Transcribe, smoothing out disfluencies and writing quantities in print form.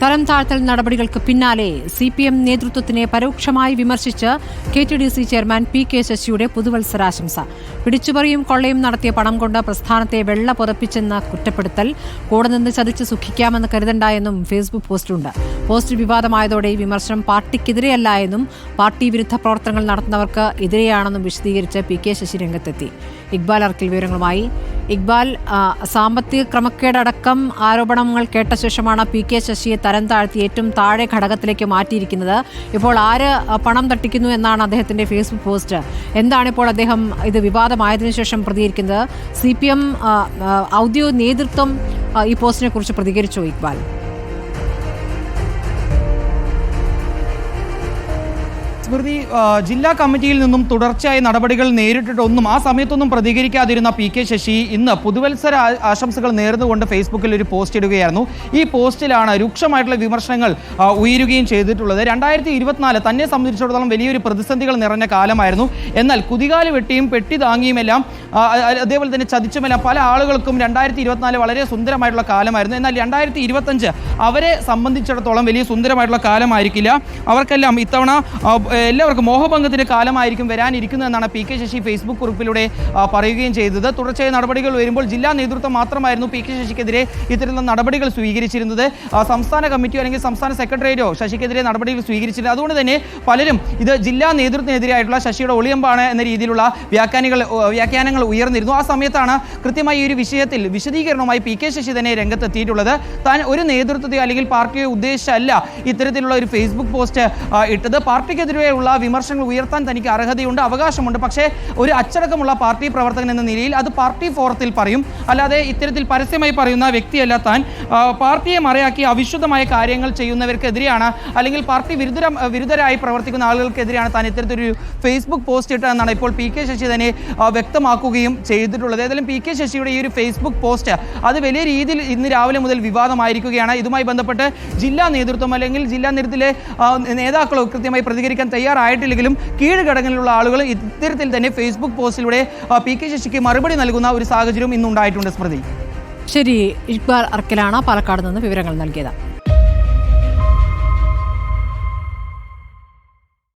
തരം താഴ്ത്തൽ നടപടികൾക്ക് പിന്നാലെ CPM നേതൃത്വത്തിനെ പരോക്ഷമായി വിമർശിച്ച് KTDC ചെയർമാൻ PK ശശിയുടെ പുതുവത്സരാശംസ. പിടിച്ചുപറിയും കൊള്ളയും നടത്തിയ പണം കൊണ്ട് പ്രസ്ഥാനത്തെ വെള്ള പുതപ്പിച്ചെന്ന കുറ്റപ്പെടുത്തൽ കൂടെ നിന്ന് ചതിച്ച് സുഖിക്കാമെന്ന് കരുതണ്ട എന്നും ഫേസ്ബുക്ക് പോസ്റ്റുണ്ട്. പോസ്റ്റ് വിവാദമായതോടെ ഈ വിമർശനം പാർട്ടിക്കെതിരെയല്ല എന്നും പാർട്ടി വിരുദ്ധ പ്രവർത്തനങ്ങൾ നടത്തുന്നവർക്ക് എതിരെയാണെന്നും വിശദീകരിച്ച് PK ശശി രംഗത്തെത്തി. ഇക്ബാൽ അർക്കിൽ വിവരങ്ങളുമായി. ഇക്ബാൽ, സാമ്പത്തിക ക്രമക്കേടടക്കം ആരോപണങ്ങൾ കേട്ട ശേഷമാണ് PK ശശിയെ തരം താഴ്ത്തി ഏറ്റവും താഴെ ഘടകത്തിലേക്ക് മാറ്റിയിരിക്കുന്നത്. ഇപ്പോൾ ആര് പണം തട്ടിക്കുന്നു എന്നാണ് അദ്ദേഹത്തിന്റെ ഫേസ്ബുക്ക് പോസ്റ്റ്. എന്താണ് ഇപ്പോൾ അദ്ദേഹം ഇത് വിവാദമായതിനു ശേഷം പ്രതികരിക്കുന്നത്? CPM ഔദ്യോഗിക നേതൃത്വം ഈ പോസ്റ്റിനെ കുറിച്ച് പ്രതികരിച്ചോ ഇക്ബാൽ? സ്മൃതി, ജില്ലാ കമ്മിറ്റിയിൽ നിന്നും തുടർച്ചയായ നടപടികൾ നേരിട്ടിട്ടൊന്നും ആ സമയത്തൊന്നും പ്രതികരിക്കാതിരുന്ന PK ശശി ഇന്ന് പുതുവത്സര ആശംസകൾ നേർന്നുകൊണ്ട് ഫേസ്ബുക്കിൽ ഒരു പോസ്റ്റ് ഇടുകയായിരുന്നു. ഈ പോസ്റ്റിലാണ് രൂക്ഷമായിട്ടുള്ള വിമർശനങ്ങൾ ഉയരുകയും ചെയ്തിട്ടുള്ളത്. 2024 തന്നെ സംബന്ധിച്ചിടത്തോളം വലിയൊരു പ്രതിസന്ധികൾ നിറഞ്ഞ കാലമായിരുന്നു. എന്നാൽ കുതികാല് വെട്ടിയും പെട്ടി താങ്ങിയുമെല്ലാം അതേപോലെ തന്നെ ചതിച്ചുമെല്ലാം പല ആളുകൾക്കും 2024 വളരെ സുന്ദരമായിട്ടുള്ള കാലമായിരുന്നു. എന്നാൽ 2025 അവരെ സംബന്ധിച്ചിടത്തോളം വലിയ സുന്ദരമായിട്ടുള്ള കാലമായിരിക്കില്ല. അവർക്കെല്ലാം ഇത്തവണ എല്ലാവർക്കും മോഹഭംഗത്തിന്റെ കാലമായിരിക്കും വരാനിരിക്കുന്നതെന്നാണ് PK ശശി ഫേസ്ബുക്ക് കുറിപ്പിലൂടെ പറയുകയും ചെയ്തത്. തുടർച്ചയായ നടപടികൾ വരുമ്പോൾ ജില്ലാ നേതൃത്വം മാത്രമായിരുന്നു PK ശശിക്കെതിരെ ഇത്തരത്തിലുള്ള നടപടികൾ സ്വീകരിച്ചിരുന്നത്. സംസ്ഥാന കമ്മിറ്റിയോ അല്ലെങ്കിൽ സംസ്ഥാന സെക്രട്ടേറിയറ്റോ ശശിക്കെതിരെ നടപടികൾ സ്വീകരിച്ചിരുന്നത്. അതുകൊണ്ട് തന്നെ പലരും ഇത് ജില്ലാ നേതൃത്വത്തിനെതിരായിട്ടുള്ള ശശിയുടെ ഒളിയമ്പാണ് എന്ന രീതിയിലുള്ള വ്യാഖ്യാനങ്ങൾ ഉയർന്നിരുന്നു. ആ സമയത്താണ് കൃത്യമായി ഈ ഒരു വിഷയത്തിൽ വിശദീകരണവുമായി PK ശശി തന്നെ രംഗത്തെത്തിയിട്ടുള്ളത്. താൻ ഒരു നേതൃത്വത്തെയോ അല്ലെങ്കിൽ പാർട്ടിയോ ഉദ്ദേശിച്ചല്ല ഇത്തരത്തിലുള്ള ഒരു ഫേസ്ബുക്ക് പോസ്റ്റ് ഇട്ടത്. പാർട്ടിക്കെതിരെയുള്ള വിമർശനങ്ങൾ ഉയർത്താൻ തനിക്ക് അർഹതയുണ്ട്, അവകാശമുണ്ട്. പക്ഷേ ഒരു അച്ചടക്കമുള്ള പാർട്ടി പ്രവർത്തകൻ എന്ന നിലയിൽ അത് പാർട്ടി ഫോറത്തിൽ പറയും, അല്ലാതെ ഇത്തരത്തിൽ പരസ്യമായി പറയുന്ന വ്യക്തിയല്ല താൻ. പാർട്ടിയെ മറയാക്കി അവിശുദ്ധമായ കാര്യങ്ങൾ ചെയ്യുന്നവർക്കെതിരെയാണ് അല്ലെങ്കിൽ പാർട്ടി വിരുദ്ധരായി പ്രവർത്തിക്കുന്ന ആളുകൾക്കെതിരെയാണ് താൻ ഇത്തരത്തിലൊരു ഫേസ്ബുക്ക് പോസ്റ്റ് ഇട്ടതെന്നാണ് ഇപ്പോൾ PK ശശി തന്നെ വ്യക്തമാക്കുകയും ചെയ്തിട്ടുള്ളത്. ഏതായാലും PK ശശിയുടെ ഈ ഒരു ഫേസ്ബുക്ക് പോസ്റ്റ് അത് വലിയ രീതിയിൽ ഇന്ന് രാവിലെ മുതൽ വിവാദമായിരിക്കുകയാണ്. ഇതുമായി ബന്ധപ്പെട്ട് ജില്ലാ നേതൃത്വം അല്ലെങ്കിൽ ജില്ലാ നേതൃത്വത്തിലെ നേതാക്കളോ കൃത്യമായി പ്രതികരിക്കാൻ തയ്യാറായിട്ടില്ലെങ്കിലും കീഴ്ഘടകങ്ങളിലുള്ള ആളുകൾ ഇത്തരത്തിൽ തന്നെ ഫേസ്ബുക്ക് പോസ്റ്റിലൂടെ PK ശശിക്ക് മറുപടി നൽകുന്ന ഒരു സാഹചര്യം ഇന്നുണ്ടായിട്ടുണ്ട്. സ്മൃതി, ശരി. ഇക്ബാൽ അർക്കിലാണ് പാലക്കാട് നിന്ന് വിവരങ്ങൾ നൽകിയത്.